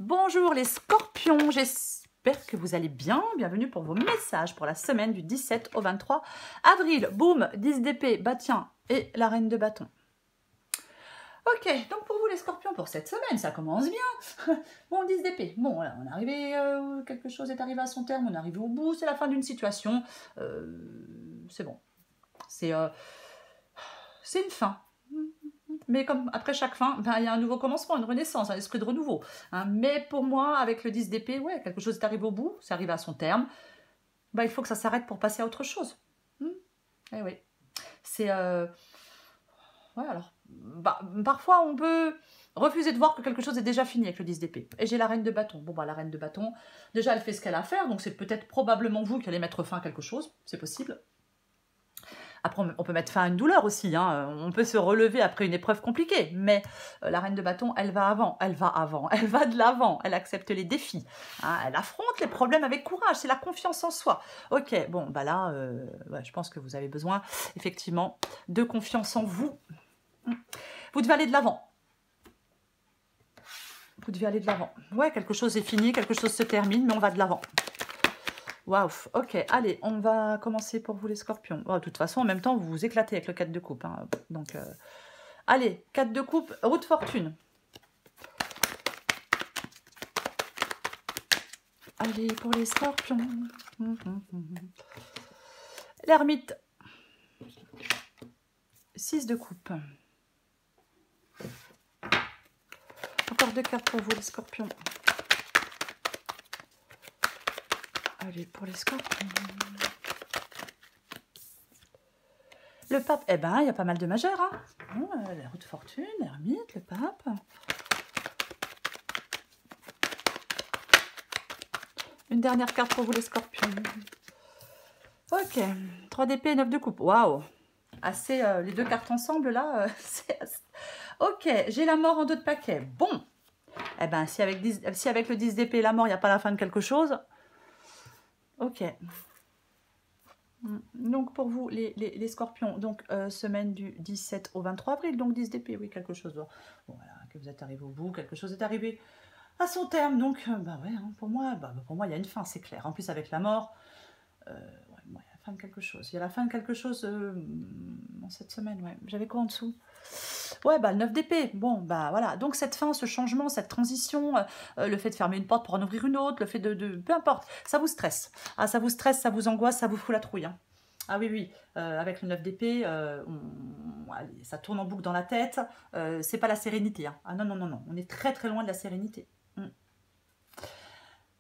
Bonjour les scorpions, j'espère que vous allez bien. Bienvenue pour vos messages pour la semaine du 17 au 23 avril. Boum, 10 d'épée, bah tiens, et la reine de bâton. Ok, donc pour vous les scorpions, pour cette semaine, ça commence bien. Bon, 10 d'épée. Bon, voilà, on est arrivé, quelque chose est arrivé à son terme, on est arrivé au bout, c'est la fin d'une situation. C'est bon. C'est une fin. Mais comme après chaque fin, ben, il y a un nouveau commencement, une renaissance, un esprit de renouveau. Hein. Mais pour moi, avec le 10 d'épée, ouais, quelque chose est arrivé au bout, c'est arrivé à son terme. Ben, il faut que ça s'arrête pour passer à autre chose. Eh oui. C'est... Ouais, alors... Bah, parfois, on peut refuser de voir que quelque chose est déjà fini avec le 10 d'épée. Et j'ai la reine de bâton. Bon, bah, la reine de bâton, déjà, elle fait ce qu'elle a à faire, donc c'est peut-être probablement vous qui allez mettre fin à quelque chose. C'est possible. Après, on peut mettre fin à une douleur aussi, hein. On peut se relever après une épreuve compliquée, mais la reine de bâton, elle va elle va de l'avant, elle accepte les défis, hein. Elle affronte les problèmes avec courage, c'est la confiance en soi. Ok, bon, bah là, ouais, je pense que vous avez besoin, effectivement, de confiance en vous. Vous devez aller de l'avant. Vous devez aller de l'avant. Ouais, quelque chose est fini, quelque chose se termine, mais on va de l'avant. Waouh, ok, allez, on va commencer pour vous les scorpions. Oh, de toute façon, en même temps, vous vous éclatez avec le 4 de coupe. Hein. Donc, allez, 4 de coupe, roue de fortune. Allez, pour les scorpions. L'ermite. 6 de coupe. Encore 2 cartes pour vous les scorpions. Allez, pour les scorpions. Le pape, eh ben, il y a pas mal de majeurs. Hein. Bon, la roue de fortune, l'ermite, le pape. Une dernière carte pour vous les scorpions. Ok, 3 d'épée, 9 de coupe. Waouh. Assez, les deux cartes ensemble, là, c'est... Ok, j'ai la mort en dos de paquet. Bon. Eh ben, si avec le 10 d'épée, la mort, il n'y a pas la fin de quelque chose. Ok. Donc, pour vous, les scorpions, donc, semaine du 17 au 23 avril, donc 10 d'épée, oui, quelque chose. Bon, voilà, que vous êtes arrivé au bout, quelque chose est arrivé à son terme. Donc, bah ouais, hein, pour moi, il y a une fin, c'est clair. En plus, avec la mort, ouais, il y a la fin de quelque chose. Il y a la fin de quelque chose en cette semaine, ouais. J'avais quoi en dessous? Ouais, bah, le 9 d'épée. Bon, bah voilà. Donc, cette fin, ce changement, cette transition, le fait de fermer une porte pour en ouvrir une autre, le fait peu importe, ça vous stresse. Ah, ça vous stresse, ça vous angoisse, ça vous fout la trouille. Hein. Ah oui, oui, avec le 9 d'épée, allez, ça tourne en boucle dans la tête. C'est pas la sérénité. Hein. Ah non, non, non, non. On est très, très loin de la sérénité.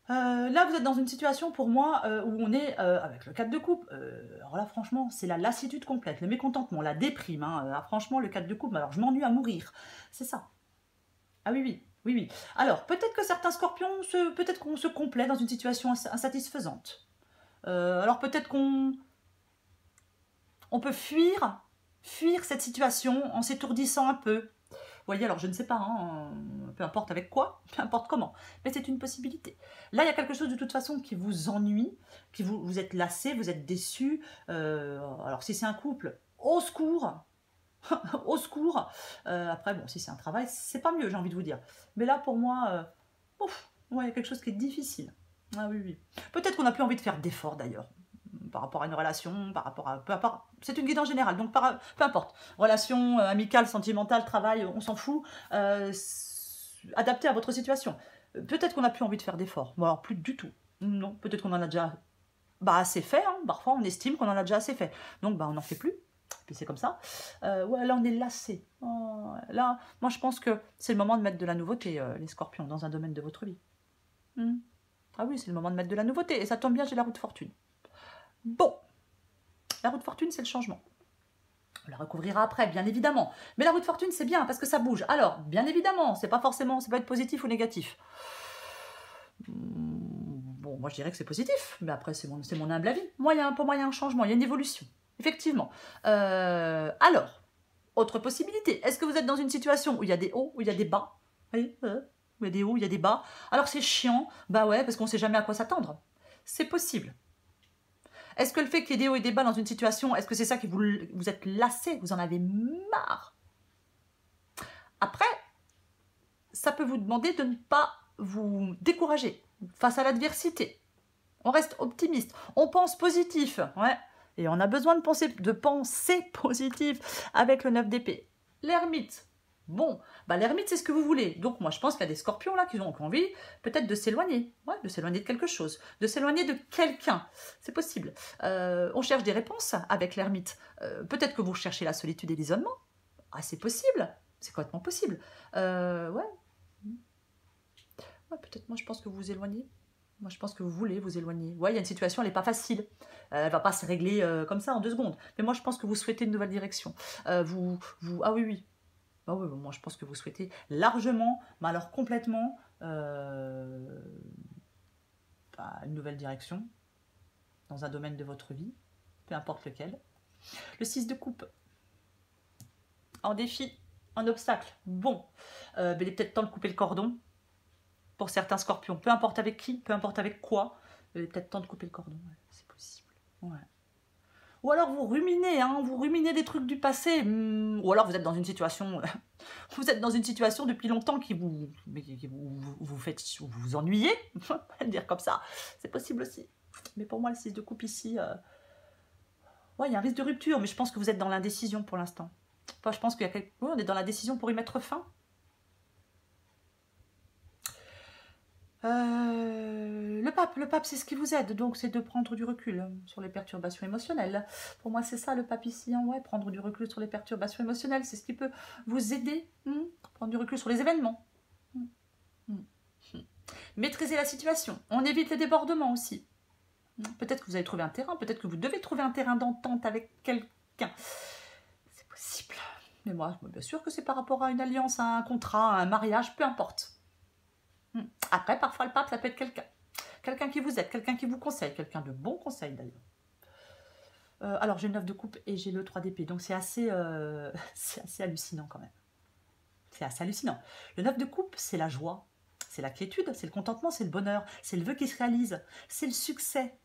Là, vous êtes dans une situation, pour moi, où on est avec le 4 de coupe. Alors là, franchement, c'est la lassitude complète, le mécontentement, la déprime. Hein. Franchement, le 4 de coupe, alors je m'ennuie à mourir. C'est ça. Ah oui, oui, oui, oui. Alors, peut-être que certains scorpions, peut-être qu'on se complaît dans une situation insatisfaisante. Alors, peut-être qu'on peut fuir cette situation en s'étourdissant un peu. Vous voyez, alors je ne sais pas, hein, peu importe avec quoi, peu importe comment, mais c'est une possibilité. Là, il y a quelque chose de toute façon qui vous ennuie, qui vous êtes lassé, vous êtes déçu. Alors si c'est un couple, au secours, au secours. Après, bon, si c'est un travail, c'est pas mieux, j'ai envie de vous dire. Mais là, pour moi, ouais, il y a quelque chose qui est difficile. Ah oui, oui. Peut-être qu'on n'a plus envie de faire d'efforts d'ailleurs. Par rapport à une relation, par rapport à... Peu importe. C'est une guide en général, donc peu importe. Relation amicale, sentimentale, travail, on s'en fout. Adapté à votre situation. Peut-être qu'on n'a plus envie de faire d'efforts. Bon, alors plus du tout. Non, peut-être qu'on en a déjà assez fait. Hein. Parfois, on estime qu'on en a déjà assez fait. Donc, on n'en fait plus. Puis c'est comme ça. Ouais, là, on est lassé. Oh, là, moi, je pense que c'est le moment de mettre de la nouveauté, les scorpions, dans un domaine de votre vie. Ah oui, c'est le moment de mettre de la nouveauté. Et ça tombe bien, j'ai la roue de fortune. Bon, la roue de fortune, c'est le changement. On la recouvrira après, bien évidemment. Mais la roue de fortune, c'est bien parce que ça bouge. Alors, bien évidemment, c'est pas forcément, ça peut être positif ou négatif. Bon, moi je dirais que c'est positif, mais après c'est mon humble avis. Pour moi, il y a un changement, il y a une évolution. Effectivement. Alors, autre possibilité. Est-ce que vous êtes dans une situation où il y a des hauts, où il y a des bas? Oui, où il y a des hauts, il y a des bas. Alors c'est chiant, bah ouais, parce qu'on ne sait jamais à quoi s'attendre. C'est possible. Est-ce que le fait qu'il y ait des hauts et des bas dans une situation, est-ce que c'est ça qui vous êtes lassé, vous en avez marre? Après, ça peut vous demander de ne pas vous décourager face à l'adversité. On reste optimiste, on pense positif, ouais. Et on a besoin de penser positif avec le 9 d'épée. L'ermite, bon, bah l'ermite c'est ce que vous voulez. Donc moi je pense qu'il y a des scorpions là qui ont envie peut-être de s'éloigner, ouais, de s'éloigner de quelque chose, de s'éloigner de quelqu'un, c'est possible. On cherche des réponses avec l'ermite. Peut-être que vous cherchez la solitude et l'isolement. Ah c'est possible, c'est complètement possible. Ouais, peut-être moi je pense que vous vous éloignez. Moi, je pense que vous voulez vous éloigner. Ouais, il y a une situation, elle n'est pas facile. Elle ne va pas se régler comme ça en 2 secondes. Mais moi, je pense que vous souhaitez une nouvelle direction. Ah oui, oui. Ah oui, moi, je pense que vous souhaitez largement, mais alors complètement, une nouvelle direction dans un domaine de votre vie, peu importe lequel. Le 6 de coupe. En défi, un obstacle. Bon, il est peut-être temps de couper le cordon. Pour certains scorpions, peu importe avec qui, peu importe avec quoi, il est peut-être temps de couper le cordon, ouais, c'est possible. Ouais. Ou alors vous ruminez, hein, vous ruminez des trucs du passé, ou alors vous êtes dans une situation, vous êtes dans une situation depuis longtemps qui vous fait vous ennuyez, on va le dire comme ça, c'est possible aussi. Mais pour moi, le 6 de coupe ici, ouais, il y a un risque de rupture, mais je pense que vous êtes dans l'indécision pour l'instant. Enfin, je pense qu'il y a oui, on est dans l'indécision pour y mettre fin. Le pape, c'est ce qui vous aide, donc c'est de prendre du recul sur les perturbations émotionnelles. Pour moi, c'est ça le pape ici, hein, ouais, prendre du recul sur les perturbations émotionnelles, c'est ce qui peut vous aider, prendre du recul sur les événements. Maîtriser la situation, on évite les débordements aussi. Peut-être que vous avez trouvé un terrain, peut-être que vous devez trouver un terrain d'entente avec quelqu'un. C'est possible. Mais moi, bien sûr que c'est par rapport à une alliance, à un contrat, à un mariage, peu importe. Après, parfois, le pape, ça peut être quelqu'un. Quelqu'un qui vous aide, quelqu'un qui vous conseille, quelqu'un de bon conseil d'ailleurs. Alors, j'ai le 9 de coupe et j'ai le 3 d'épée. Donc, c'est assez hallucinant quand même. C'est assez hallucinant. Le 9 de coupe, c'est la joie, c'est la quiétude, c'est le contentement, c'est le bonheur, c'est le vœu qui se réalise, c'est le succès.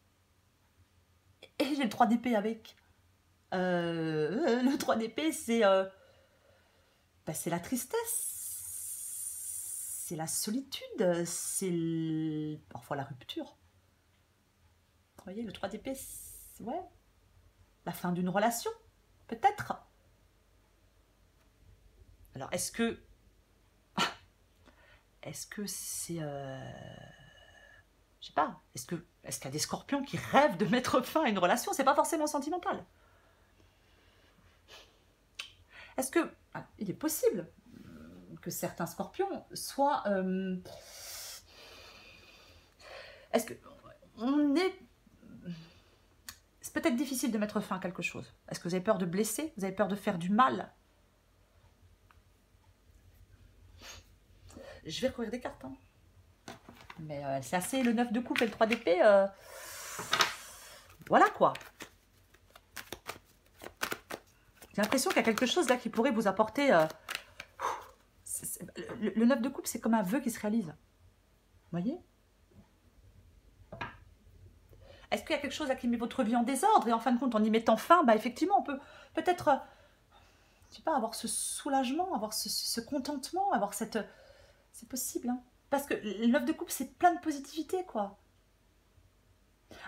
Et j'ai le 3 d'épée avec. Le 3 d'épée, c'est la tristesse. C'est la solitude, c'est parfois la rupture. Vous voyez, le 3 d'épée, c'est ouais, la fin d'une relation, peut-être. Alors, est-ce que c'est... je sais pas, est-ce qu'il y a des scorpions qui rêvent de mettre fin à une relation? C'est pas forcément sentimental. Est-ce que... il est possible que certains scorpions soient... est-ce que... C'est peut-être difficile de mettre fin à quelque chose. Est-ce que vous avez peur de blesser? Vous avez peur de faire du mal? Je vais recourir des cartes. Hein. Mais c'est assez le 9 de coupe et le 3 d'épée. Voilà quoi. J'ai l'impression qu'il y a quelque chose là qui pourrait vous apporter... le 9 de coupe, c'est comme un vœu qui se réalise. Vous voyez? Est-ce qu'il y a quelque chose là qui met votre vie en désordre? Et en fin de compte, en y mettant fin, bah, effectivement, on peut peut-être, je sais pas, avoir ce soulagement, avoir ce contentement, avoir cette... C'est possible, hein. Parce que le 9 de coupe, c'est plein de positivité, quoi.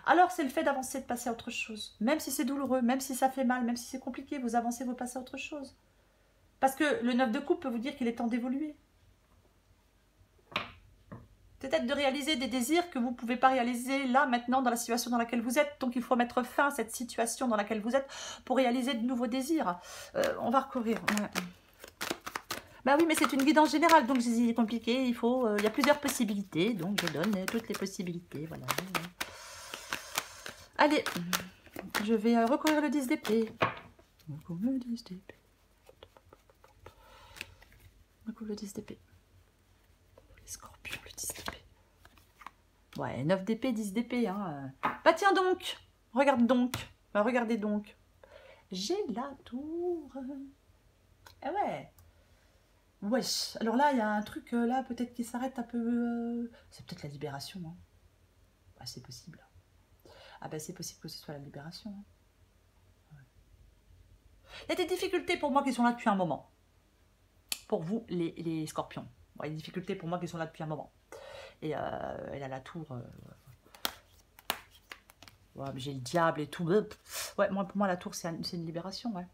Alors, c'est le fait d'avancer, de passer à autre chose. Même si c'est douloureux, même si ça fait mal, même si c'est compliqué, vous avancez, vous passez à autre chose. Parce que le 9 de coupe peut vous dire qu'il est temps d'évoluer. Peut-être de réaliser des désirs que vous ne pouvez pas réaliser là, maintenant, dans la situation dans laquelle vous êtes. Donc, il faut mettre fin à cette situation dans laquelle vous êtes pour réaliser de nouveaux désirs. On va recourir. Ouais. Bah oui, mais c'est une guidance générale, donc c'est compliqué. Il y a plusieurs possibilités, donc je donne toutes les possibilités. Voilà. Allez, je vais recourir le 10 d'épée. Recouvre le 10 d'épée. Recouvre le 10 d'épée. Les scorpions, le 10 d'épée. Ouais, 9 d'épée, 10 d'épée. Hein. Bah tiens donc, regarde donc. Bah, regardez donc. J'ai la tour. Ah ouais. Wesh. Alors là, il y a un truc là, peut-être qui s'arrête un peu. C'est peut-être la libération. Hein. Bah, c'est possible. Ah bah c'est possible que ce soit la libération. Hein. Ouais. Il y a des difficultés pour moi qui sont là depuis un moment. Pour vous, les scorpions. Ouais, il y a des difficultés pour moi qui sont là depuis un moment. Et là, la tour... ouais, j'ai le diable et tout. Ouais, moi, pour moi, la tour, c'est une libération, ouais.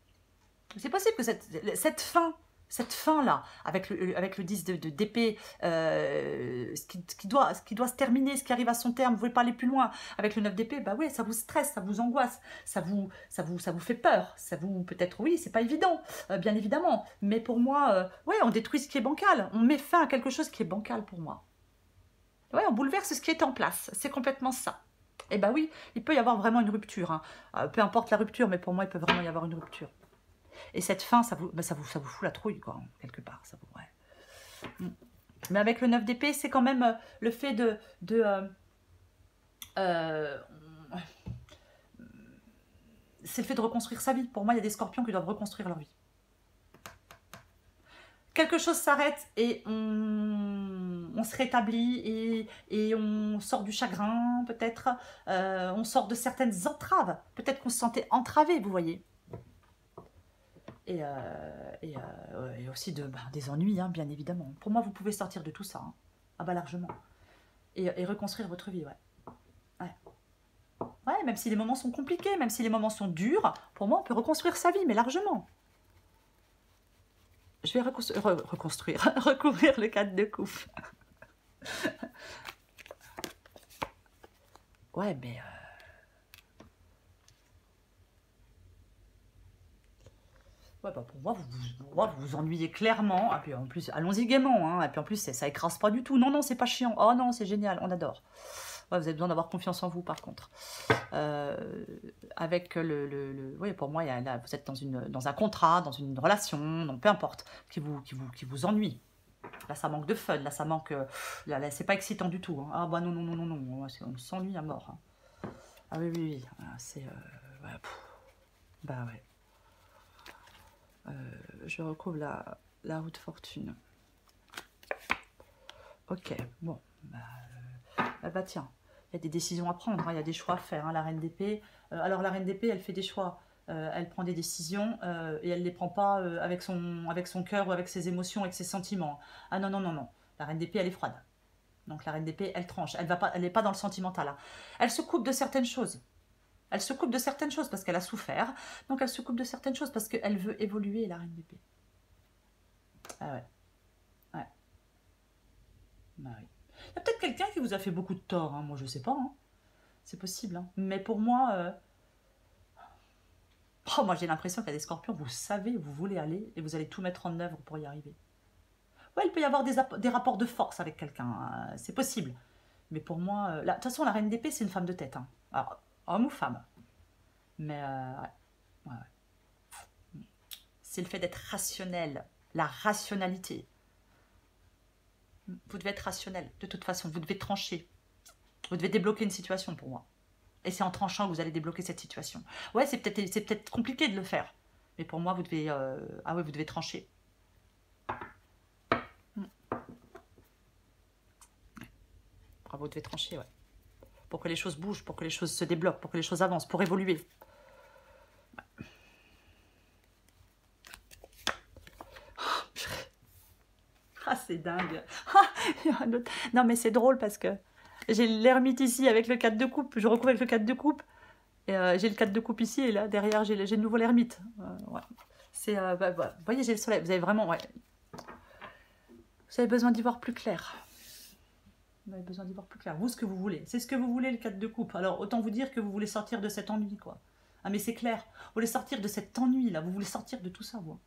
C'est possible que cette fin-là, avec le 10 d'épée, ce qui doit se terminer, ce qui arrive à son terme, vous ne voulez pas aller plus loin, avec le 9 d'épée, bah oui, ça vous stresse, ça vous angoisse, ça vous fait peur, ça vous, peut-être, oui, c'est pas évident, bien évidemment, mais pour moi, ouais, on détruit ce qui est bancal, on met fin à quelque chose qui est bancal pour moi. Ouais, on bouleverse ce qui est en place, c'est complètement ça. Et bah oui, il peut y avoir vraiment une rupture, hein. Peu importe la rupture, mais pour moi, il peut vraiment y avoir une rupture. Et cette fin, ça vous fout la trouille, quoi, quelque part. Ça vous, ouais. Mais avec le 9 d'épée, c'est quand même le fait c'est le fait de reconstruire sa vie. Pour moi, il y a des scorpions qui doivent reconstruire leur vie. Quelque chose s'arrête et on se rétablit et on sort du chagrin, peut-être. On sort de certaines entraves. Peut-être qu'on se sentait entravé, vous voyez. Et aussi des ennuis, hein, bien évidemment. Pour moi, vous pouvez sortir de tout ça, hein. Ah bah largement. Et reconstruire votre vie, ouais. Ouais. Ouais, même si les moments sont compliqués, même si les moments sont durs, pour moi, on peut reconstruire sa vie, mais largement. Je vais recouvrir le 4 de coupe. Ouais, mais... ouais, bah pour moi, vous vous ennuyez clairement. Et puis en plus, allons-y gaiement. Hein. Et puis en plus, ça écrase pas du tout. Non, non, c'est pas chiant. Oh non, c'est génial, on adore. Ouais, vous avez besoin d'avoir confiance en vous, par contre. Avec oui, pour moi, là, vous êtes dans un contrat, dans une relation, donc peu importe, qui vous ennuie. Là, ça manque de fun. Là, ça manque... là c'est pas excitant du tout. Hein. Ah bah non, non, non, non, non. On s'ennuie à mort. Hein. Ah oui, oui, oui. C'est... ouais, bah ouais. Je recouvre la roue de fortune. Ok, bon. Bah tiens, il y a des décisions à prendre, hein, il y a des choix à faire, hein, la reine d'épée. Alors la reine d'épée, elle fait des choix, elle prend des décisions et elle ne les prend pas avec son cœur ou avec ses émotions, avec ses sentiments. Ah non, non, non, non. La reine d'épée, elle est froide. Donc la reine d'épée, elle tranche. Elle n'est pas dans le sentimental. Hein. Elle se coupe de certaines choses. Elle se coupe de certaines choses parce qu'elle a souffert. Donc elle se coupe de certaines choses parce qu'elle veut évoluer, la reine d'épée. Ah ouais. Ouais. Bah oui. Il y a peut-être quelqu'un qui vous a fait beaucoup de tort, hein. Moi je sais pas. Hein. C'est possible. Hein. Mais pour moi, oh, moi j'ai l'impression qu'il y a des scorpions, vous savez où vous voulez aller et vous allez tout mettre en œuvre pour y arriver. Ouais, il peut y avoir des rapports de force avec quelqu'un, hein. C'est possible. Mais pour moi, de toute façon, la reine d'épée, c'est une femme de tête. Hein. Alors, homme ou femme. Mais ouais. Ouais, ouais. C'est le fait d'être rationnel, la rationalité. Vous devez être rationnel, de toute façon, vous devez trancher. Vous devez débloquer une situation pour moi. Et c'est en tranchant que vous allez débloquer cette situation. Ouais, c'est peut-être compliqué de le faire. Mais pour moi, vous devez... ah ouais, vous devez trancher. Vous devez trancher, ouais. Pour que les choses bougent, pour que les choses se débloquent, pour que les choses avancent, pour évoluer. Ah, c'est dingue. Non, mais c'est drôle parce que j'ai l'ermite ici avec le 4 de coupe. Je recouvre avec le 4 de coupe. Et j'ai le 4 de coupe ici. Et là, derrière, j'ai de nouveau l'ermite. Ouais. C'est, vous voyez, j'ai le soleil. Vous avez vraiment... Ouais. Vous avez besoin d'y voir plus clair. Vous avez besoin d'y voir plus clair. Vous, ce que vous voulez. C'est ce que vous voulez, le 4 de coupe. Alors, autant vous dire que vous voulez sortir de cet ennui, quoi. Ah, mais c'est clair. Vous voulez sortir de cet ennui, là. Vous voulez sortir de tout ça, vous.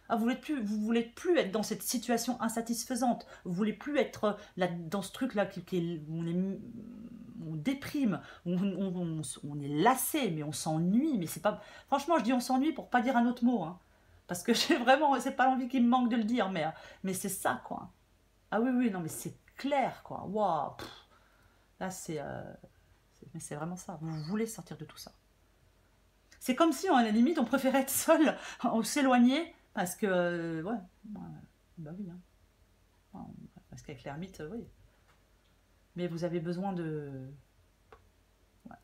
Ah, vous voulez plus être dans cette situation insatisfaisante. Vous voulez plus être là, dans ce truc-là où on déprime, où on est lassé, mais on s'ennuie. Mais c'est pas. Franchement, je dis on s'ennuie pour pas dire un autre mot, hein, parce que j'ai vraiment, c'est pas l'envie qui me manque de le dire, mais c'est ça, quoi. Ah oui, oui, non, mais c'est clair, quoi. Waouh. Là, mais c'est vraiment ça. Vous voulez sortir de tout ça. C'est comme si, à la limite, on préférait être seul, on s'éloigner. Parce que, ouais, bah oui. Hein. Parce qu'avec l'ermite, oui. Mais vous avez besoin de... Ouais.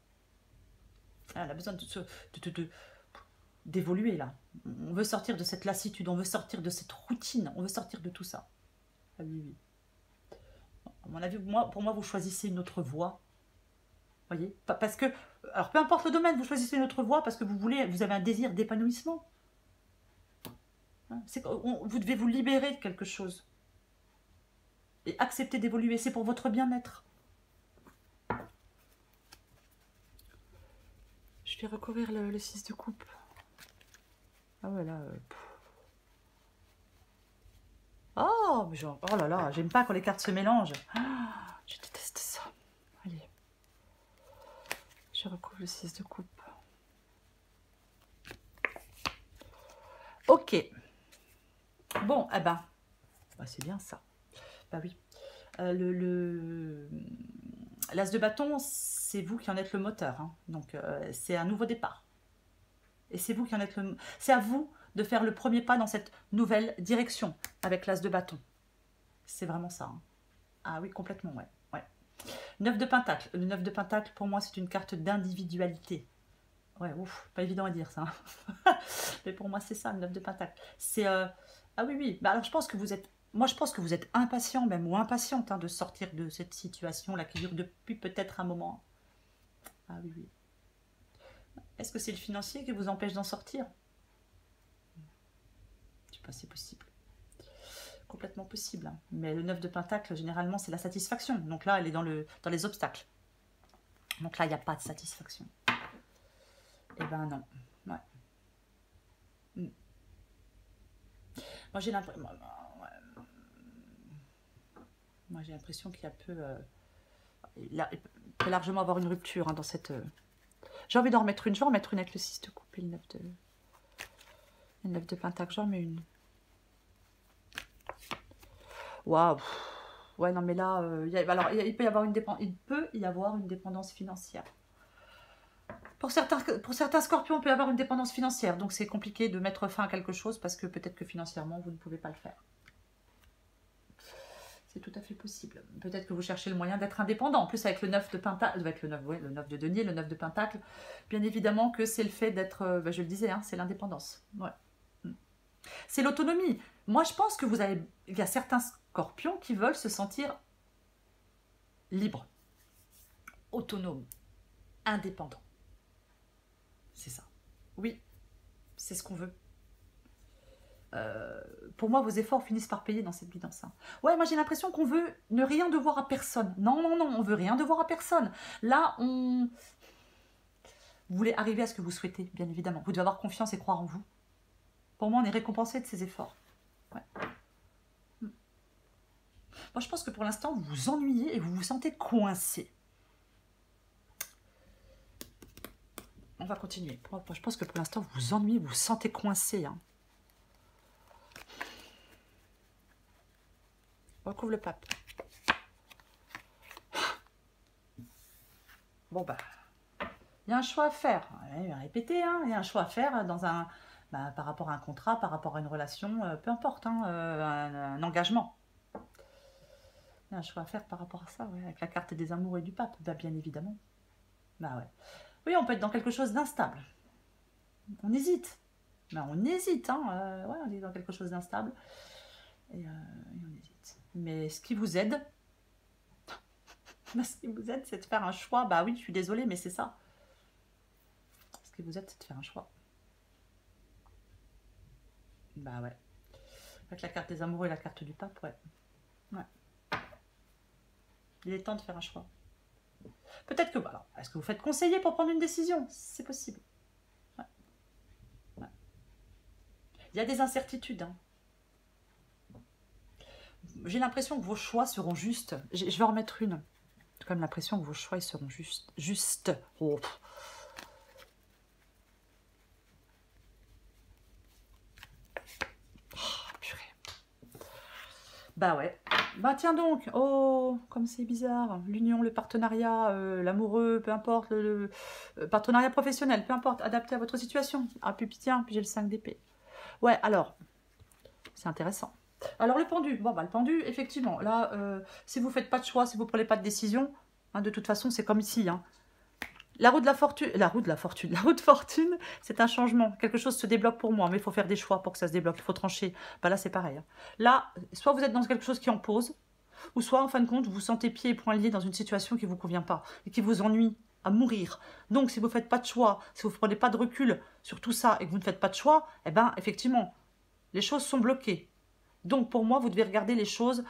Ah, elle a besoin d'évoluer, là. On veut sortir de cette lassitude, on veut sortir de cette routine, on veut sortir de tout ça. Ah oui, oui. À mon avis, pour moi, vous choisissez une autre voie. Voyez, parce que, alors peu importe le domaine, vous choisissez une autre voie parce que vous avez un désir d'épanouissement. Vous devez vous libérer de quelque chose et accepter d'évoluer. C'est pour votre bien-être. Je vais recouvrir le 6 de coupe. Ah ouais, là... Oh, mais genre, oh là là, j'aime pas quand les cartes se mélangent. Ah, je déteste ça. Allez. Je recouvre le 6 de coupe. Ok. Bon, eh ben, bah, c'est bien ça. Bah oui. L'as de bâton, c'est vous qui en êtes le moteur. Hein. Donc, c'est un nouveau départ. Et c'est vous qui en êtes le... C'est à vous de faire le premier pas dans cette nouvelle direction avec l'as de bâton. C'est vraiment ça. Hein. Ah oui, complètement, ouais. 9 de pentacle. Le 9 de pentacle, pour moi, c'est une carte d'individualité. Ouais, ouf, pas évident à dire ça. Mais pour moi, c'est ça, le 9 de pentacle. C'est... Ah oui, oui. Bah, alors, je pense que vous êtes... Moi, je pense que vous êtes impatient même, ou impatiente, hein, de sortir de cette situation-là qui dure depuis peut-être un moment. Ah oui, oui. Est-ce que c'est le financier qui vous empêche d'en sortir? Je sais pas, c'est possible. Complètement possible. Hein. Mais le 9 de pentacle, généralement, c'est la satisfaction. Donc là, elle est dans les obstacles. Donc là, il n'y a pas de satisfaction. Eh ben non. Ouais. Moi, j'ai l'impression... Moi, j'ai l'impression qu'il y a peu... il peut largement avoir une rupture hein, dans cette... J'ai envie d'en remettre une. Je vais en remettre une avec le 6 de coupe et le 9 de pentacle. J'en mets une. Waouh. Ouais, non, mais là... alors, il peut y avoir une dépendance financière. Pour certains scorpions, il peut y avoir une dépendance financière. Donc, c'est compliqué de mettre fin à quelque chose parce que peut-être que financièrement, vous ne pouvez pas le faire. C'est tout à fait possible. Peut-être que vous cherchez le moyen d'être indépendant. En plus, avec le 9 de pentacle, avec le 9 de denier, le 9 de pentacle, bien évidemment que c'est le fait d'être, je le disais, hein, c'est l'indépendance. Ouais. C'est l'autonomie. Moi, je pense que il y a certains scorpions qui veulent se sentir libres, autonomes, indépendants. C'est ça. Oui, c'est ce qu'on veut. Pour moi, vos efforts finissent par payer dans cette guidance. Hein. Ouais, moi j'ai l'impression qu'on veut ne rien devoir à personne. Non, non, non, on veut rien devoir à personne. Là, vous voulez arriver à ce que vous souhaitez, bien évidemment. Vous devez avoir confiance et croire en vous. Pour moi, on est récompensé de ces efforts. Ouais. Moi, je pense que pour l'instant, vous vous ennuyez et vous vous sentez coincé. On va continuer. Moi, je pense que pour l'instant, vous vous ennuyez, vous vous sentez coincé. Hein. On recouvre le pape. Bon, bah, il y a un choix à faire. Répétez, hein, il y a un choix à faire dans par rapport à un contrat, par rapport à une relation, peu importe, hein, un engagement. Il y a un choix à faire par rapport à ça, ouais, avec la carte des amours et du pape, bah, bien évidemment. Bah ouais. Oui, on peut être dans quelque chose d'instable. On hésite. Bah, on hésite, hein, ouais, on est dans quelque chose d'instable. Et on hésite. Mais ce qui vous aide, ce qui vous aide, c'est de faire un choix. Bah oui, je suis désolée, mais c'est ça. Ce qui vous aide, c'est de faire un choix. Bah ouais. Avec la carte des amoureux et la carte du pape, ouais. Ouais. Il est temps de faire un choix. Peut-être que... Alors, est-ce que vous faites conseiller pour prendre une décision? C'est possible. Ouais. Ouais. Il y a des incertitudes, hein. J'ai l'impression que vos choix seront justes. Je vais en remettre une. J'ai quand même l'impression que vos choix ils seront justes. Oh. Oh, purée. Bah ouais. Bah tiens donc. Oh, comme c'est bizarre. L'union, le partenariat, l'amoureux, peu importe. Le partenariat professionnel, peu importe. Adapté à votre situation. Ah, puis tiens, puis j'ai le 5 d'épée. Ouais, alors. C'est intéressant. Alors le pendu, bon bah le pendu, effectivement, là, si vous ne faites pas de choix, si vous ne prenez pas de décision, hein, de toute façon c'est comme ici. Hein. La roue de fortune, c'est un changement. Quelque chose se débloque pour moi, mais il faut faire des choix pour que ça se débloque, il faut trancher. Bah là c'est pareil. Hein. Là, soit vous êtes dans quelque chose qui en pose, Ou soit, en fin de compte, vous vous sentez pieds et poings liés dans une situation qui ne vous convient pas et qui vous ennuie à mourir. Donc, si vous ne faites pas de choix, si vous ne prenez pas de recul sur tout ça et que vous ne faites pas de choix, eh bien, effectivement, les choses sont bloquées. Donc, pour moi, vous devez regarder les choses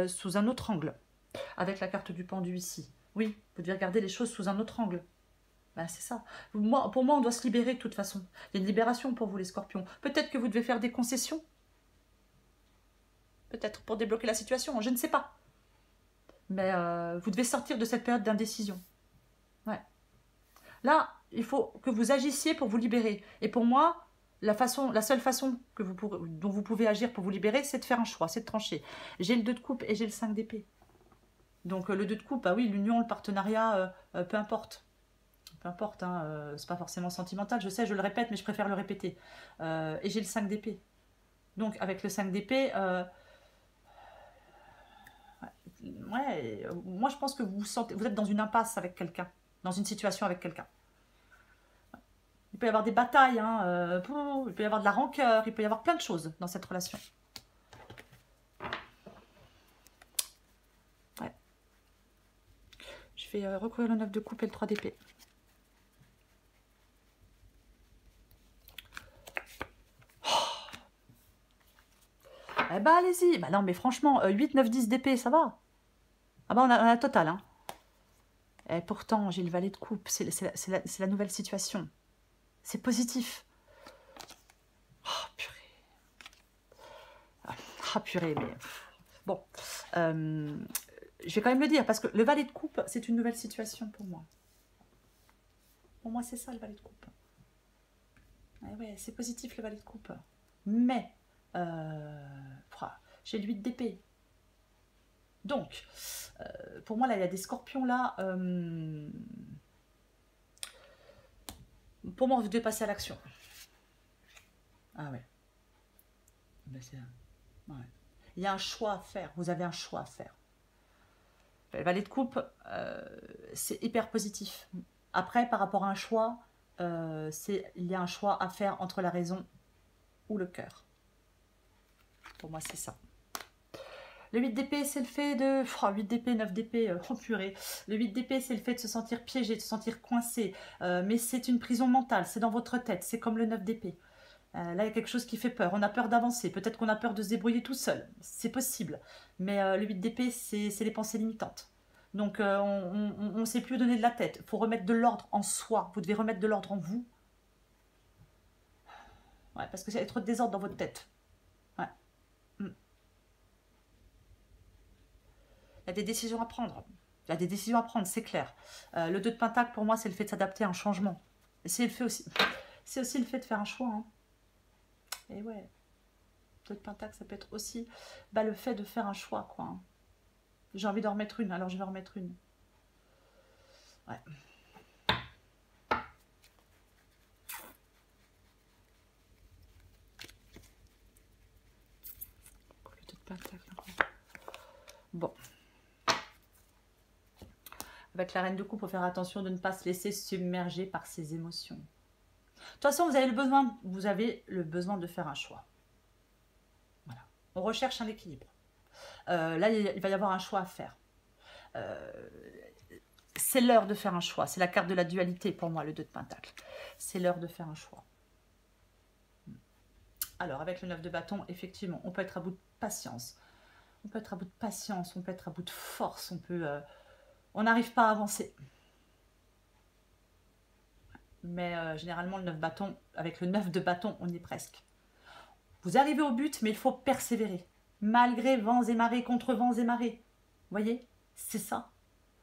sous un autre angle. Avec la carte du pendu ici. Oui, vous devez regarder les choses sous un autre angle. Ben, c'est ça. Pour moi, on doit se libérer de toute façon. Il y a une libération pour vous, les scorpions. Peut-être que vous devez faire des concessions. Peut-être pour débloquer la situation, je ne sais pas. Mais vous devez sortir de cette période d'indécision. Ouais. Là, il faut que vous agissiez pour vous libérer. Et pour moi, la seule façon dont vous pouvez agir pour vous libérer, c'est de faire un choix, c'est de trancher. J'ai le 2 de coupe et j'ai le 5 d'épée. Donc le 2 de coupe, ah oui, l'union, le partenariat, peu importe. Peu importe, hein, c'est pas forcément sentimental, je sais, je le répète, mais je préfère le répéter. Et j'ai le 5 d'épée. Donc avec le 5 d'épée, moi je pense que vous êtes dans une impasse avec quelqu'un, dans une situation avec quelqu'un. Il peut y avoir des batailles, hein, il peut y avoir de la rancœur, il peut y avoir plein de choses dans cette relation. Ouais. Je vais recouvrir le 9 de coupe et le 3 d'épée. Eh ben allez-y. Bah non mais franchement, 8, 9, 10 d'épée, ça va. Ah bah on a total. Hein. Et pourtant, j'ai le valet de coupe. C'est la nouvelle situation. C'est positif. Oh purée. Ah purée, mais... Bon. Je vais quand même le dire, parce que le valet de coupe, c'est une nouvelle situation pour moi. Pour moi, c'est ça le valet de coupe. Ouais, c'est positif le valet de coupe. Mais... j'ai le 8 d'épée. Donc, pour moi, là, il y a des scorpions, là. Pour moi, vous devez passer à l'action. Ah ouais. Ben, ouais. Il y a un choix à faire. Vous avez un choix à faire. Le valet de coupe, c'est hyper positif. Après, par rapport à un choix, il y a un choix à faire entre la raison ou le cœur. Pour moi, c'est ça. Le 8 d'épée, c'est le fait de... 8 d'épée, 9 d'épée, oh purée. Le 8 d'épée, c'est le fait de se sentir piégé, de se sentir coincé. Mais c'est une prison mentale, c'est dans votre tête. C'est comme le 9 d'épée. Là, il y a quelque chose qui fait peur. On a peur d'avancer. Peut-être qu'on a peur de se débrouiller tout seul. C'est possible. Mais le 8 d'épée, c'est les pensées limitantes. Donc, on ne sait plus où donner de la tête. Il faut remettre de l'ordre en soi. Vous devez remettre de l'ordre en vous. Ouais, parce que ça va être trop de désordre dans votre tête. Ouais. Il y a des décisions à prendre. Il y a des décisions à prendre, c'est clair. Le 2 de pentacle, pour moi, c'est le fait de s'adapter à un changement. C'est aussi le fait de faire un choix. Hein. Et ouais. Le 2 de pentacle, ça peut être aussi le fait de faire un choix, quoi. Hein. J'ai envie d'en remettre une, alors je vais en remettre une. Ouais. Le 2 de pentacle. Bon. Avec la reine de coupe, il faut faire attention de ne pas se laisser submerger par ses émotions. De toute façon, vous avez le besoin de faire un choix. Voilà. On recherche un équilibre. Là, il va y avoir un choix à faire. C'est l'heure de faire un choix. C'est la carte de la dualité pour moi, le 2 de pentacle. C'est l'heure de faire un choix. Alors, avec le 9 de bâton, effectivement, on peut être à bout de patience. On peut être à bout de patience, on peut être à bout de force, on n'arrive pas à avancer. Mais généralement, le 9 bâton, avec le 9 de bâton, on y est presque. Vous arrivez au but, mais il faut persévérer. Malgré vents et marées, contre vents et marées. Vous voyez? C'est ça.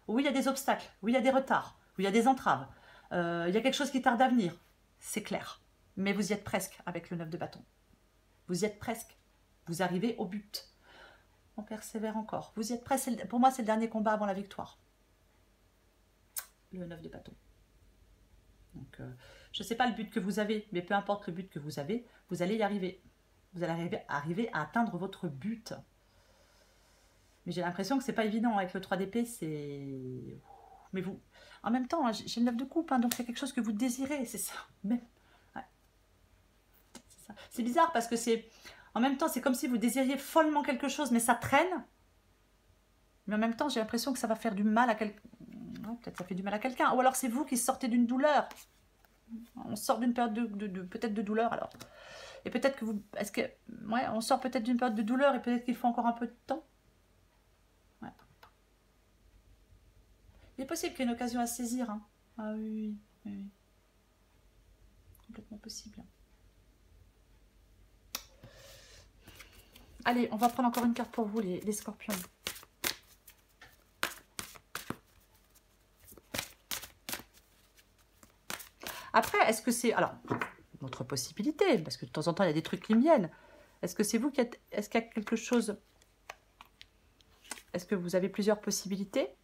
Oui, il y a des obstacles. Oui, il y a des retards. Oui, il y a des entraves. Il y a quelque chose qui tarde à venir. C'est clair. Mais vous y êtes presque avec le 9 de bâton. Vous y êtes presque. Vous arrivez au but. On persévère encore. Vous y êtes presque. Pour moi, c'est le dernier combat avant la victoire. Le 9 de bâton. Donc, je ne sais pas le but que vous avez, mais peu importe le but que vous avez, vous allez y arriver. Vous allez arriver à atteindre votre but. Mais j'ai l'impression que c'est pas évident avec le 3 d'épée, c'est... Mais vous... En même temps, j'ai le 9 de coupe, hein, donc c'est quelque chose que vous désirez, c'est ça. Même... Ouais. C'est bizarre parce que c'est... En même temps, c'est comme si vous désiriez follement quelque chose, mais ça traîne. Mais en même temps, j'ai l'impression que ça va faire du mal à quelqu'un. Peut-être ça fait du mal à quelqu'un. Ou alors c'est vous qui sortez d'une douleur. On sort d'une période peut-être de douleur alors. Et peut-être que vous... Est-ce que... Ouais, on sort peut-être d'une période de douleur et peut-être qu'il faut encore un peu de temps. Ouais. Il est possible qu'il y ait une occasion à saisir. Hein. Ah oui, oui, oui. Complètement possible. Allez, on va prendre encore une carte pour vous, les scorpions. Après, est-ce que c'est... Alors, notre possibilité, parce que de temps en temps, il y a des trucs qui me viennent. Est-ce que c'est vous qui êtes... Est-ce qu'il y a quelque chose... Est-ce que vous avez plusieurs possibilités,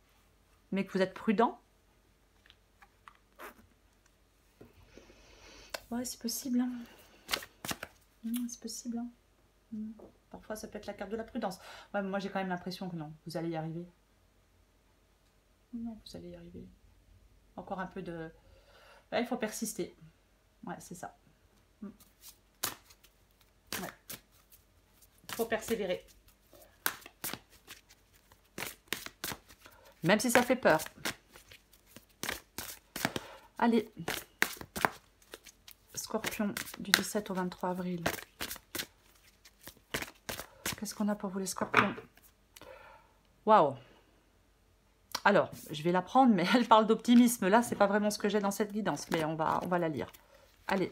mais que vous êtes prudent? Ouais, c'est possible. Hein. C'est possible. Hein. Parfois, ça peut être la carte de la prudence. Ouais, mais moi, j'ai quand même l'impression que non, vous allez y arriver. Non, vous allez y arriver. Encore un peu de... Là, il faut persister. Ouais, c'est ça. Ouais. Il faut persévérer. Même si ça fait peur. Allez. Scorpion, du 17 au 23 avril. Qu'est-ce qu'on a pour vous les scorpions? Waouh! Alors, je vais la prendre, mais elle parle d'optimisme. Là, c'est pas vraiment ce que j'ai dans cette guidance, mais on va la lire. Allez.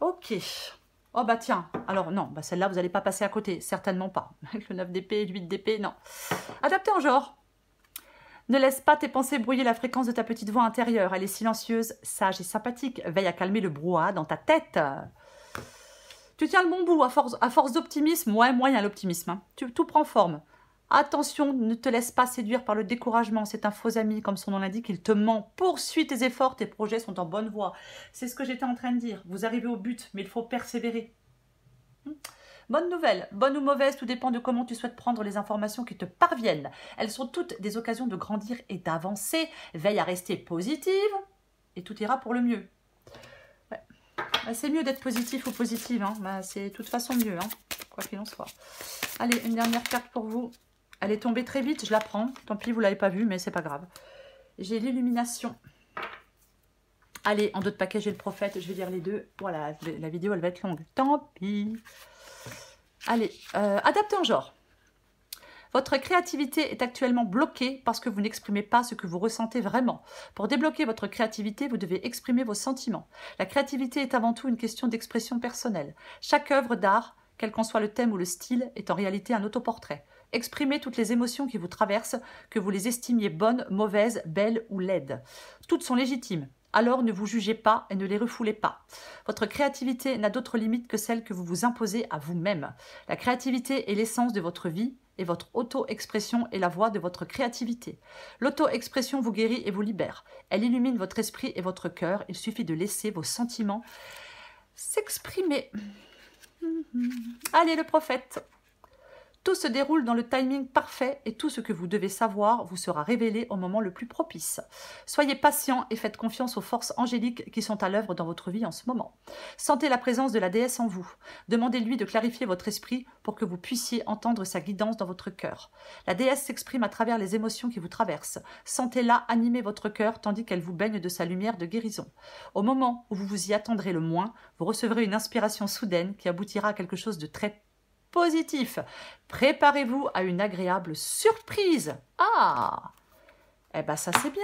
Ok. Oh bah tiens, alors non, bah celle-là, vous n'allez pas passer à côté. Certainement pas. Avec le 9 d'épée et le 8 d'épée, non. Adapté en genre. Ne laisse pas tes pensées brouiller la fréquence de ta petite voix intérieure. Elle est silencieuse, sage et sympathique. Veille à calmer le brouhaha dans ta tête. Tu tiens le bon bout, à force d'optimisme. Ouais, moyen l'optimisme. Hein. Tout prend forme. Attention, ne te laisse pas séduire par le découragement. C'est un faux ami, comme son nom l'indique, il te ment. Poursuis tes efforts, tes projets sont en bonne voie. C'est ce que j'étais en train de dire. Vous arrivez au but, mais il faut persévérer. Bonne nouvelle, bonne ou mauvaise, tout dépend de comment tu souhaites prendre les informations qui te parviennent. Elles sont toutes des occasions de grandir et d'avancer. Veille à rester positive et tout ira pour le mieux. Ouais. Bah, c'est mieux d'être positif ou positive. Hein. Bah, c'est de toute façon mieux, hein. Quoi qu'il en soit. Allez, une dernière carte pour vous. Elle est tombée très vite, je la prends. Tant pis, vous ne l'avez pas vue, mais c'est pas grave. J'ai l'illumination. Allez, en 2 de paquet, j'ai le prophète. Je vais lire les deux. Voilà, la vidéo, elle va être longue. Tant pis. Allez, adapté en genre. Votre créativité est actuellement bloquée parce que vous n'exprimez pas ce que vous ressentez vraiment. Pour débloquer votre créativité, vous devez exprimer vos sentiments. La créativité est avant tout une question d'expression personnelle. Chaque œuvre d'art, quel qu'en soit le thème ou le style, est en réalité un autoportrait. Exprimez toutes les émotions qui vous traversent, que vous les estimiez bonnes, mauvaises, belles ou laides. Toutes sont légitimes. Alors ne vous jugez pas et ne les refoulez pas. Votre créativité n'a d'autre limite que celle que vous vous imposez à vous-même. La créativité est l'essence de votre vie et votre auto-expression est la voie de votre créativité. L'auto-expression vous guérit et vous libère. Elle illumine votre esprit et votre cœur. Il suffit de laisser vos sentiments s'exprimer. Allez, le prophète. Tout se déroule dans le timing parfait et tout ce que vous devez savoir vous sera révélé au moment le plus propice. Soyez patient et faites confiance aux forces angéliques qui sont à l'œuvre dans votre vie en ce moment. Sentez la présence de la déesse en vous. Demandez-lui de clarifier votre esprit pour que vous puissiez entendre sa guidance dans votre cœur. La déesse s'exprime à travers les émotions qui vous traversent. Sentez-la animer votre cœur tandis qu'elle vous baigne de sa lumière de guérison. Au moment où vous vous y attendrez le moins, vous recevrez une inspiration soudaine qui aboutira à quelque chose de très positif. Préparez-vous à une agréable surprise. Ah, eh ben ça c'est bien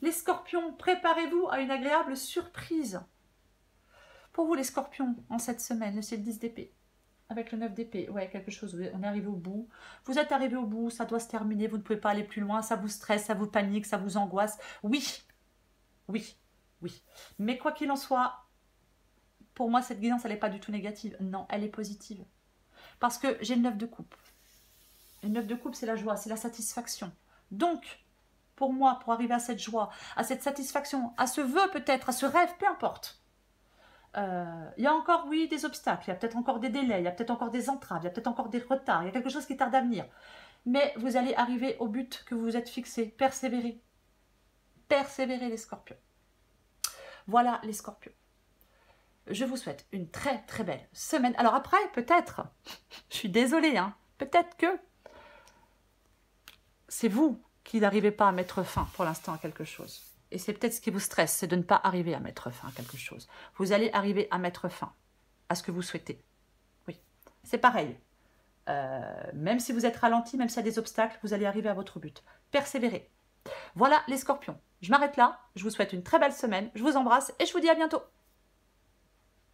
les scorpions. Préparez-vous à une agréable surprise. Pour vous les scorpions, en cette semaine, c'est le 10 d'épée. Avec le 9 d'épée, ouais, quelque chose, on est arrivé au bout. Vous êtes arrivé au bout, ça doit se terminer, vous ne pouvez pas aller plus loin, ça vous stresse, ça vous panique, ça vous angoisse. Oui, oui, oui. Mais quoi qu'il en soit, pour moi, cette guidance, elle n'est pas du tout négative. Non, elle est positive. Parce que j'ai le 9 de coupe. Le 9 de coupe, c'est la joie, c'est la satisfaction. Donc, pour moi, pour arriver à cette joie, à cette satisfaction, à ce vœu peut-être, à ce rêve, peu importe. Il y a encore, oui, des obstacles, il y a peut-être encore des délais, il y a peut-être encore des entraves, il y a peut-être encore des retards, il y a quelque chose qui tarde à venir. Mais vous allez arriver au but que vous vous êtes fixé. Persévérez. Persévérez les scorpions. Voilà les scorpions. Je vous souhaite une très très belle semaine. Alors après, peut-être, je suis désolée, hein, peut-être que c'est vous qui n'arrivez pas à mettre fin pour l'instant à quelque chose. Et c'est peut-être ce qui vous stresse, c'est de ne pas arriver à mettre fin à quelque chose. Vous allez arriver à mettre fin à ce que vous souhaitez. Oui, c'est pareil. Même si vous êtes ralenti, même s'il y a des obstacles, vous allez arriver à votre but. Persévérez. Voilà les scorpions. Je m'arrête là. Je vous souhaite une très belle semaine. Je vous embrasse et je vous dis à bientôt.